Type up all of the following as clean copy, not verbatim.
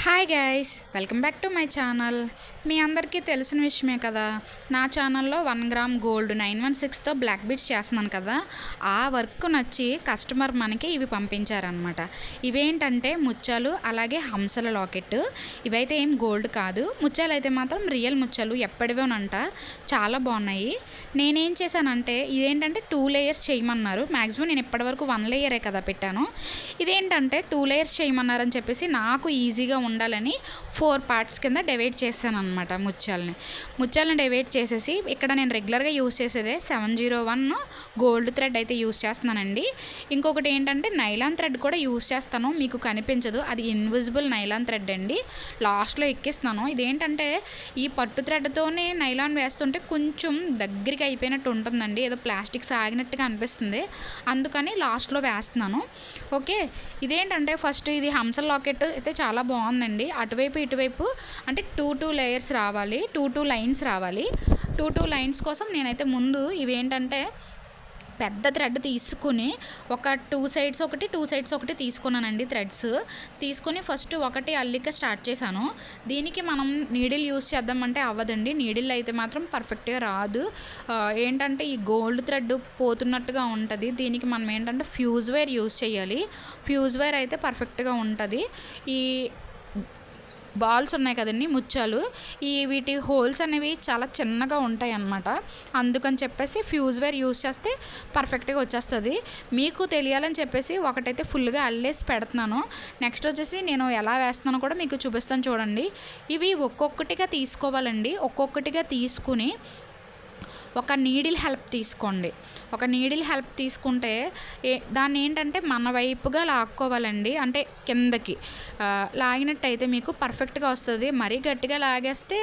Hi guys, welcome back to my channel. మీ అందరికీ తెలిసిన విషయమే కదా, నా ఛానల్లో 1 గ్రామ్ గోల్డ్ 916తో బ్లాక్ బీడ్స్ చేస్తున్నాను కదా. ఆ వర్క్ నచ్చి కస్టమర్ మనకి ఇవి పంపించారనమాట. ఇవేంటంటే ముత్యాలు, అలాగే హంసల లాకెట్. ఇవైతే ఏం గోల్డ్ కాదు, ముత్యాలు అయితే మాత్రం రియల్ ముత్యాలు, ఎప్పటివేనంట. చాలా బాగున్నాయి. నేనేం చేశానంటే, ఇదేంటంటే 2 లేయర్స్ చేయమన్నారు. మ్యాక్సిమం నేను ఇప్పటివరకు 1 లేయరే కదా పెట్టాను. ఇదేంటంటే 2 లేయర్స్ చేయమన్నారని చెప్పేసి నాకు ఈజీగా ఉండాలని 4 పార్ట్స్ కింద డివైడ్ చేశాను అనమాట. ముత్యాలను డివైడ్ చేసేసి ఇక్కడ నేను రెగ్యులర్గా యూస్ చేసేదే 701 గోల్డ్ థ్రెడ్ అయితే యూస్ చేస్తున్నానండి. ఇంకొకటి ఏంటంటే నైలాన్ థ్రెడ్ కూడా యూస్ చేస్తాను, మీకు కనిపించదు, అది ఇన్విజిబుల్ నైలాన్ థ్రెడ్ అండి. లాస్ట్లో ఎక్కిస్తున్నాను. ఇదేంటంటే ఈ పట్టు థ్రెడ్తోనే నైలాన్ వేస్తుంటే కొంచెం దగ్గరికి అయిపోయినట్టు ఉంటుందండి, ఏదో ప్లాస్టిక్ సాగినట్టుగా అనిపిస్తుంది, అందుకని లాస్ట్లో వేస్తున్నాను. ఓకే, ఇదేంటంటే ఫస్ట్ ఇది హంసల లాకెట్ అయితే చాలా బాగుందండి. అటువైపు ఇటువైపు అంటే 2 లేయర్స్ రావాలి, 2 లైన్స్ రావాలి. 2 లైన్స్ కోసం నేనైతే ముందు ఇవేంటంటే పెద్ద థ్రెడ్ తీసుకుని ఒక 2 సైడ్స్ ఒకటి తీసుకున్నానండి. థ్రెడ్స్ తీసుకుని ఫస్ట్ ఒకటి అల్లిక స్టార్ట్ చేశాను. దీనికి మనం నీడిల్ యూస్ చేద్దామంటే అవ్వదండి, నీడిల్ అయితే మాత్రం పర్ఫెక్ట్గా రాదు. ఏంటంటే ఈ గోల్డ్ థ్రెడ్ పోతున్నట్టుగా ఉంటుంది. దీనికి మనం ఏంటంటే ఫ్యూజ్ వైర్ యూస్ చేయాలి. ఫ్యూజ్ వైర్ అయితే పర్ఫెక్ట్గా ఉంటుంది. ఈ బాల్స్ ఉన్నాయి కదండి ముత్యాలు, వీటి హోల్స్ అనేవి చాలా చిన్నగా ఉంటాయి అన్నమాట. అందుకని చెప్పేసి ఫ్యూజ్ వైర్ యూజ్ చేస్తే పర్ఫెక్ట్గా వచ్చేస్తుంది. మీకు తెలియాలని చెప్పేసి ఒకటైతే ఫుల్గా అల్లేసి పెడుతున్నాను. నెక్స్ట్ వచ్చేసి నేను ఎలా వేస్తున్నానో కూడా మీకు చూపిస్తాను చూడండి. ఇవి ఒక్కొక్కటిగా తీసుకోవాలండి. ఒక్కొక్కటిగా తీసుకుని ఒక నీడిల్ హెల్ప్ తీసుకోండి. ఒక నీడిల్ హెల్ప్ తీసుకుంటే దాన్ని ఏంటంటే మన వైపుగా లాక్కోవాలండి, అంటే కిందకి లాగినట్టయితే మీకు పర్ఫెక్ట్గా వస్తుంది. మరీ గట్టిగా లాగేస్తే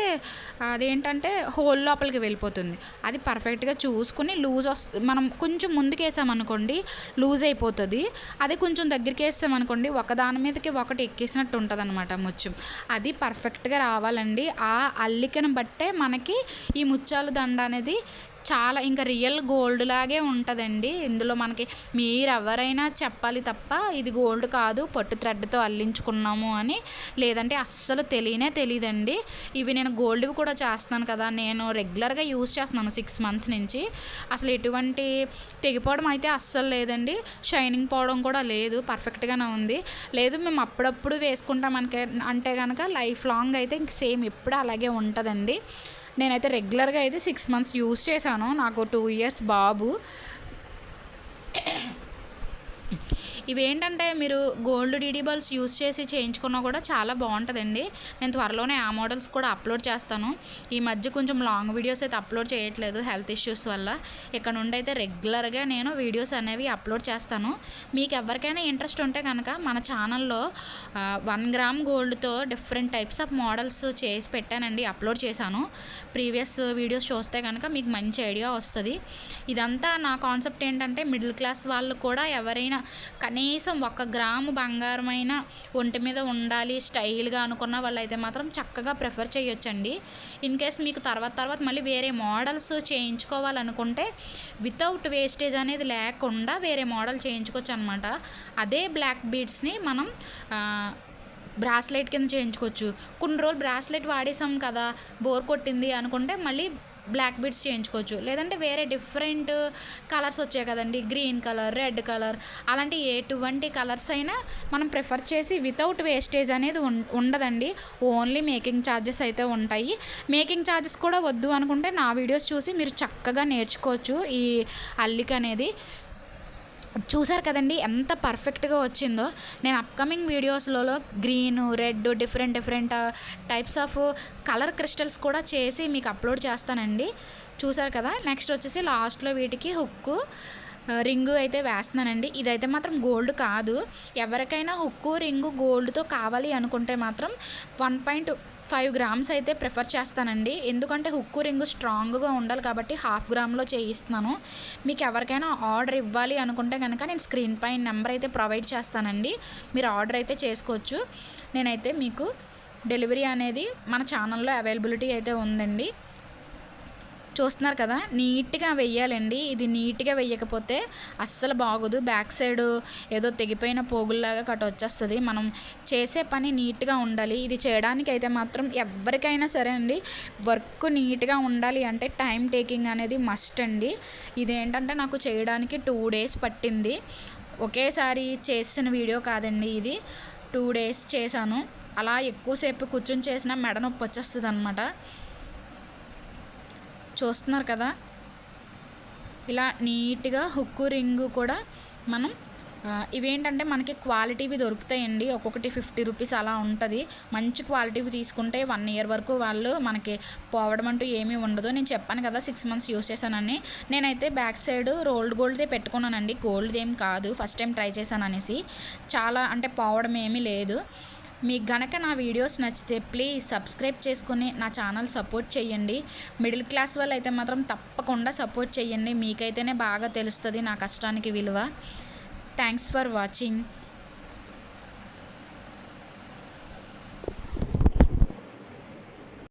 అదేంటంటే హోల్ లోపలికి వెళ్ళిపోతుంది. అది పర్ఫెక్ట్గా చూసుకుని లూజ్ మనం కొంచెం ముందుకు వేసామనుకోండి లూజ్ అయిపోతుంది. అదే కొంచెం దగ్గరికి వేసామనుకోండి ఒకదాని మీదకి ఒకటి ఎక్కేసినట్టు ఉంటుంది అనమాట ముత్యం. అది పర్ఫెక్ట్గా రావాలండి. ఆ అల్లికను బట్టే మనకి ఈ ముత్యాల దండ అనేది చాలా ఇంకా రియల్ గోల్డ్ లాగే ఉంటుందండి. ఇందులో మనకి మీరు ఎవరైనా చెప్పాలి తప్ప ఇది గోల్డ్ కాదు, పట్టు థ్రెడ్తో అల్లించుకున్నాము అని, లేదంటే అస్సలు తెలియదండి. ఇవి నేను గోల్డ్వి కూడా చేస్తున్నాను కదా, నేను రెగ్యులర్గా యూస్ చేస్తున్నాను 6 మంత్స్ నుంచి. అసలు ఎటువంటి తెగిపోవడం అయితే అస్సలు లేదండి, షైనింగ్ పోవడం కూడా లేదు, పర్ఫెక్ట్గానే ఉంది. లేదు మేము అప్పుడప్పుడు వేసుకుంటాం అంటే కనుక లైఫ్ లాంగ్ అయితే ఇంక సేమ్ ఎప్పుడు అలాగే ఉంటుందండి. నేనైతే రెగ్యులర్గా అయితే 6 మంత్స్ యూస్ చేశాను. నాకు 2 ఇయర్స్ బాబు. ఇవేంటంటే మీరు గోల్డ్ డీడీ బాల్స్ యూస్ చేసి చేయించుకున్నా కూడా చాలా బాగుంటుందండి. నేను త్వరలోనే ఆ మోడల్స్ కూడా అప్లోడ్ చేస్తాను. ఈ మధ్య కొంచెం లాంగ్ వీడియోస్ అయితే అప్లోడ్ చేయట్లేదు హెల్త్ ఇష్యూస్ వల్ల. ఇక్కడ నుండి అయితే రెగ్యులర్గా నేను వీడియోస్ అనేవి అప్లోడ్ చేస్తాను. మీకు ఎవరికైనా ఇంట్రెస్ట్ ఉంటే కనుక మన ఛానల్లో 1 గ్రామ్ గోల్డ్తో డిఫరెంట్ టైప్స్ ఆఫ్ మోడల్స్ చేసి పెట్టానండి, అప్లోడ్ చేశాను. ప్రీవియస్ వీడియోస్ చూస్తే కనుక మీకు మంచి ఐడియా వస్తుంది. ఇదంతా నా కాన్సెప్ట్ ఏంటంటే మిడిల్ క్లాస్ వాళ్ళు కూడా ఎవరైనా కనీసం 1 గ్రాము బంగారమైన ఒంటి మీద ఉండాలి స్టైల్గా అనుకున్న వాళ్ళైతే మాత్రం చక్కగా ప్రిఫర్ చేయొచ్చండి. ఇన్ కేస్ మీకు తర్వాత మళ్ళీ వేరే మోడల్స్ చేయించుకోవాలనుకుంటే వితౌట్ వేస్టేజ్ అనేది లేకుండా వేరే మోడల్ చేయించుకోవచ్చు అనమాట. అదే బ్లాక్ బీడ్స్ని మనం బ్రాస్లెట్ కింద చేయించుకోవచ్చు. కొన్ని రోజులు బ్రాస్లెట్ వాడేసాం కదా, బోర్ కొట్టింది అనుకుంటే మళ్ళీ బ్లాక్ బీడ్స్ చేయించుకోవచ్చు. లేదంటే వేరే డిఫరెంట్ కలర్స్ వచ్చాయి కదండి, గ్రీన్ కలర్, రెడ్ కలర్, అలాంటి ఎటువంటి కలర్స్ అయినా మనం ప్రిఫర్ చేసి వితౌట్ వేస్టేజ్ అనేది ఉండదండి. ఓన్లీ మేకింగ్ ఛార్జెస్ అయితే ఉంటాయి. మేకింగ్ ఛార్జెస్ కూడా వద్దు అనుకుంటే నా వీడియోస్ చూసి మీరు చక్కగా నేర్చుకోవచ్చు. ఈ అల్లిక అనేది చూసారు కదండి ఎంత పర్ఫెక్ట్గా వచ్చిందో. నేను అప్కమింగ్ వీడియోస్లలో green, red, different types of colour crystals కూడా చేసి మీకు అప్లోడ్ చేస్తానండి. చూసారు కదా. నెక్స్ట్ వచ్చేసి లాస్ట్లో వీటికి హుక్కు రింగు అయితే వేస్తున్నానండి. ఇదైతే మాత్రం గోల్డ్ కాదు. ఎవరికైనా హుక్కు రింగు గోల్డ్తో కావాలి అనుకుంటే మాత్రం 1.5 గ్రామ్స్ అయితే ప్రిఫర్ చేస్తానండి. ఎందుకంటే హుక్కు రింగు స్ట్రాంగ్గా ఉండాలి కాబట్టి 1/2 గ్రామ్లో చేయిస్తున్నాను. మీకు ఎవరికైనా ఆర్డర్ ఇవ్వాలి అనుకుంటే కనుక నేను స్క్రీన్ పైన నెంబర్ అయితే ప్రొవైడ్ చేస్తానండి, మీరు ఆర్డర్ అయితే చేసుకోవచ్చు. నేనైతే మీకు డెలివరీ అనేది మన ఛానల్లో అవైలబిలిటీ అయితే ఉందండి. చూస్తున్నారు కదా, నీట్గా వెయ్యాలండి. ఇది నీట్గా వెయ్యకపోతే అస్సలు బాగోదు. బ్యాక్ సైడ్ ఏదో తెగిపోయిన పోగుల్లాగా కట్ వచ్చేస్తుంది. మనం చేసే పని నీట్గా ఉండాలి. ఇది చేయడానికి అయితే మాత్రం ఎవరికైనా సరే అండి, వర్క్ నీట్గా ఉండాలి అంటే టైం టేకింగ్ అనేది మస్ట్ అండి. ఇదేంటంటే నాకు చేయడానికి 2 days పట్టింది. ఒకేసారి చేసిన వీడియో కాదండి ఇది, 2 days చేశాను. అలా ఎక్కువసేపు కూర్చొని చేసినా మెడ నొప్పి వచ్చేస్తుంది అనమాట. చూస్తున్నారు కదా, ఇలా నీట్గా హుక్కు రింగు కూడా మనం ఇవేంటంటే మనకి క్వాలిటీవి దొరుకుతాయండి. ఒక్కొక్కటి 50 రూపీస్ అలా ఉంటుంది. మంచి క్వాలిటీవి తీసుకుంటే 1 year వరకు వాళ్ళు మనకి పోవడం అంటూ ఏమీ ఉండదు. నేను చెప్పాను కదా 6 months యూస్ చేశానని. నేనైతే బ్యాక్ సైడ్ రోల్డ్ గోల్డ్దే పెట్టుకున్నానండి, గోల్డ్ది ఏం కాదు. ఫస్ట్ టైం ట్రై చేశాను అనేసి చాలా అంటే పోవడం ఏమీ లేదు. మీకు గనక నా వీడియోస్ నచ్చితే ప్లీజ్ సబ్స్క్రైబ్ చేసుకొని నా ఛానల్ సపోర్ట్ చేయండి. మిడిల్ క్లాస్ వాళ్ళు అయితే మాత్రం తప్పకుండా సపోర్ట్ చేయండి. మీకైతేనే బాగా తెలుస్తుంది నా కష్టానికి విలువ. Thanks for watching.